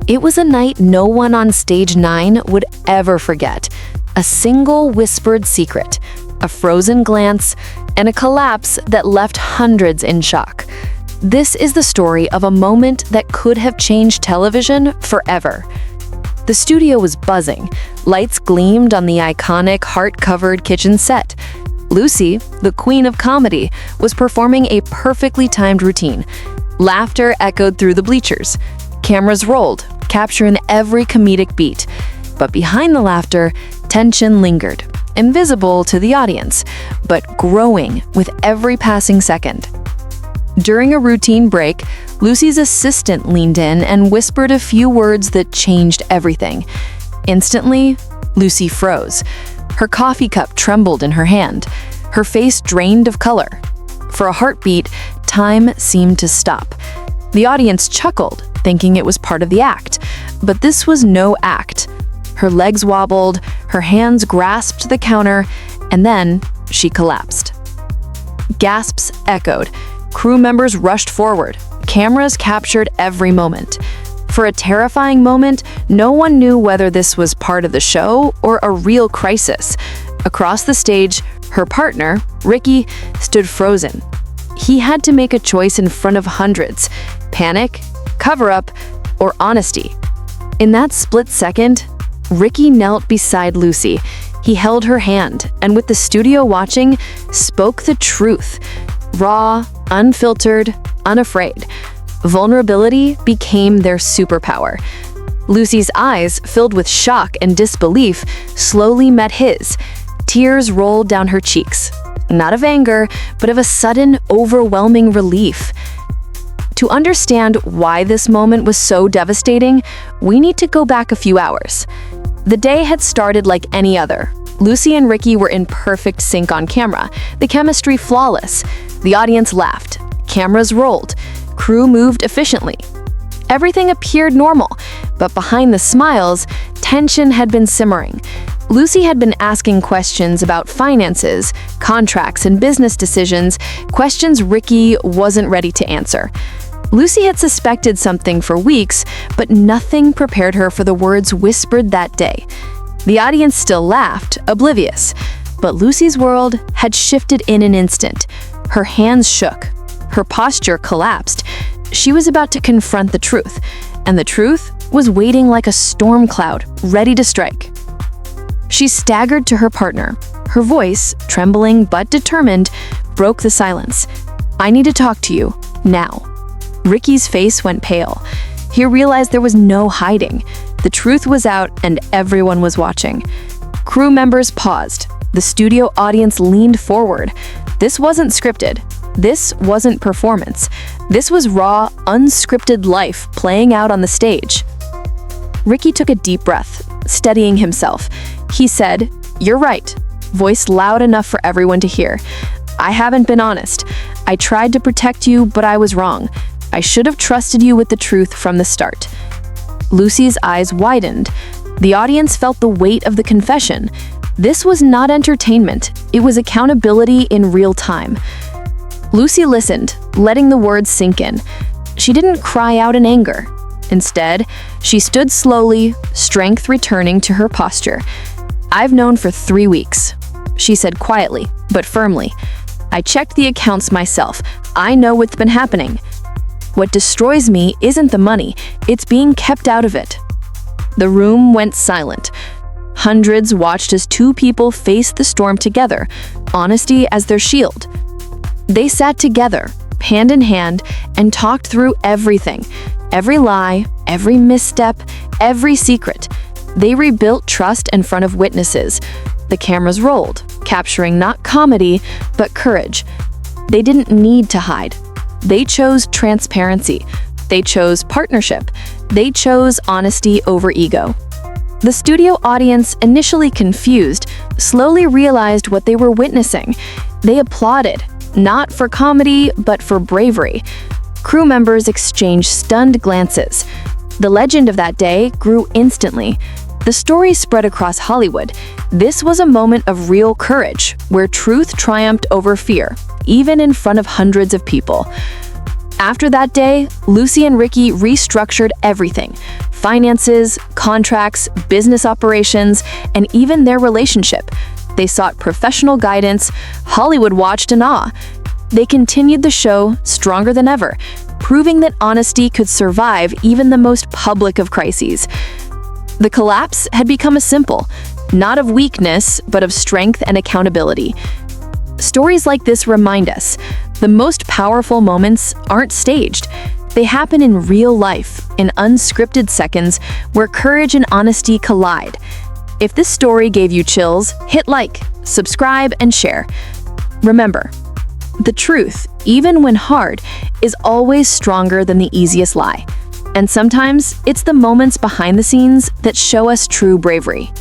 It was a night no one on stage 9 would ever forget. A single whispered secret, a frozen glance, and a collapse that left hundreds in shock. This is the story of a moment that could have changed television forever. The studio was buzzing. Lights gleamed on the iconic heart-covered kitchen set. Lucy, the queen of comedy, was performing a perfectly timed routine. Laughter echoed through the bleachers. Cameras rolled, capturing every comedic beat. But behind the laughter, tension lingered, invisible to the audience, but growing with every passing second. During a routine break, Lucy's assistant leaned in and whispered a few words that changed everything. Instantly, Lucy froze. Her coffee cup trembled in her hand. Her face drained of color. For a heartbeat, time seemed to stop. The audience chuckled, thinking it was part of the act. But this was no act. Her legs wobbled, her hands grasped the counter, and then she collapsed. Gasps echoed. Crew members rushed forward. Cameras captured every moment. For a terrifying moment, no one knew whether this was part of the show or a real crisis. Across the stage, her partner, Ricky, stood frozen. He had to make a choice in front of hundreds: panic, cover-up, or honesty. In that split second, Ricky knelt beside Lucy. He held her hand, and with the studio watching, spoke the truth. Raw, unfiltered, unafraid. Vulnerability became their superpower. Lucy's eyes, filled with shock and disbelief, slowly met his. Tears rolled down her cheeks, not of anger, but of a sudden, overwhelming relief. To understand why this moment was so devastating, we need to go back a few hours. The day had started like any other. Lucy and Ricky were in perfect sync on camera, the chemistry flawless. The audience laughed, cameras rolled, crew moved efficiently. Everything appeared normal, but behind the smiles, tension had been simmering. Lucy had been asking questions about finances, contracts, and business decisions, questions Ricky wasn't ready to answer. Lucy had suspected something for weeks, but nothing prepared her for the words whispered that day. The audience still laughed, oblivious, but Lucy's world had shifted in an instant. Her hands shook. Her posture collapsed. She was about to confront the truth, and the truth was waiting like a storm cloud, ready to strike. She staggered to her partner. Her voice, trembling but determined, broke the silence. "I need to talk to you, now." Ricky's face went pale. He realized there was no hiding. The truth was out and everyone was watching. Crew members paused. The studio audience leaned forward. This wasn't scripted. This wasn't performance. This was raw, unscripted life playing out on the stage. Ricky took a deep breath, steadying himself. He said, "You're right," voice loud enough for everyone to hear. "I haven't been honest. I tried to protect you, but I was wrong. I should have trusted you with the truth from the start." Lucy's eyes widened. The audience felt the weight of the confession. This was not entertainment. It was accountability in real time. Lucy listened, letting the words sink in. She didn't cry out in anger. Instead, she stood slowly, strength returning to her posture. "I've known for 3 weeks," she said quietly, but firmly. "I checked the accounts myself. I know what's been happening. What destroys me isn't the money, it's being kept out of it." The room went silent. Hundreds watched as two people faced the storm together, honesty as their shield. They sat together, hand in hand, and talked through everything. Every lie, every misstep, every secret. They rebuilt trust in front of witnesses. The cameras rolled, capturing not comedy, but courage. They didn't need to hide. They chose transparency. They chose partnership. They chose honesty over ego. The studio audience, initially confused, slowly realized what they were witnessing. They applauded, not for comedy, but for bravery. Crew members exchanged stunned glances. The legend of that day grew instantly. The story spread across Hollywood. This was a moment of real courage, where truth triumphed over fear, even in front of hundreds of people. After that day, Lucy and Ricky restructured everything: finances, contracts, business operations, and even their relationship. They sought professional guidance. Hollywood watched in awe. They continued the show stronger than ever, proving that honesty could survive even the most public of crises. The collapse had become a symbol, not of weakness, but of strength and accountability. Stories like this remind us the most powerful moments aren't staged. They happen in real life, in unscripted seconds where courage and honesty collide. If this story gave you chills, hit like, subscribe, and share. Remember, the truth, even when hard, is always stronger than the easiest lie. And sometimes it's the moments behind the scenes that show us true bravery.